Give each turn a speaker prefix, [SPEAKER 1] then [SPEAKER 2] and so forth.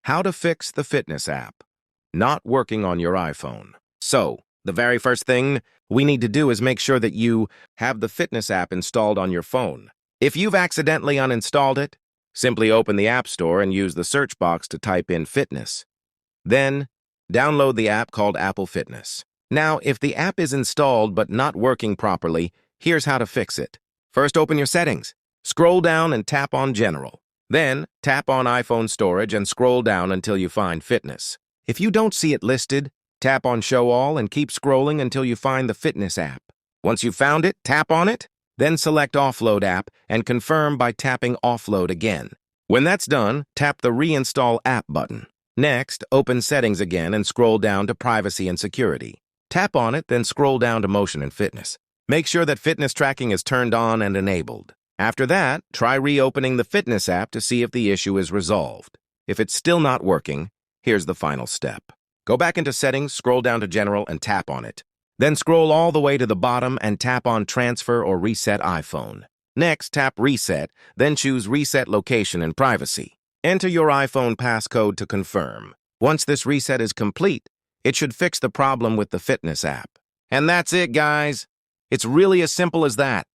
[SPEAKER 1] How to fix the fitness app not working on your iPhone. So, the very first thing we need to do is make sure that you have the fitness app installed on your phone. If you've accidentally uninstalled it, simply open the App Store and use the search box to type in fitness. Then, download the app called Apple Fitness. Now, if the app is installed but not working properly, here's how to fix it. First, open your settings. Scroll down and tap on General. Then, tap on iPhone Storage and scroll down until you find Fitness. If you don't see it listed, tap on Show All and keep scrolling until you find the Fitness app. Once you've found it, tap on it, then select Offload app and confirm by tapping Offload again. When that's done, tap the Reinstall app button. Next, open Settings again and scroll down to Privacy and Security. Tap on it, then scroll down to Motion and Fitness. Make sure that fitness tracking is turned on and enabled. After that, try reopening the Fitness app to see if the issue is resolved. If it's still not working, here's the final step. Go back into Settings, scroll down to General, and tap on it. Then scroll all the way to the bottom and tap on Transfer or Reset iPhone. Next, tap Reset, then choose Reset Location and Privacy. Enter your iPhone passcode to confirm. Once this reset is complete, it should fix the problem with the Fitness app. And that's it, guys. It's really as simple as that.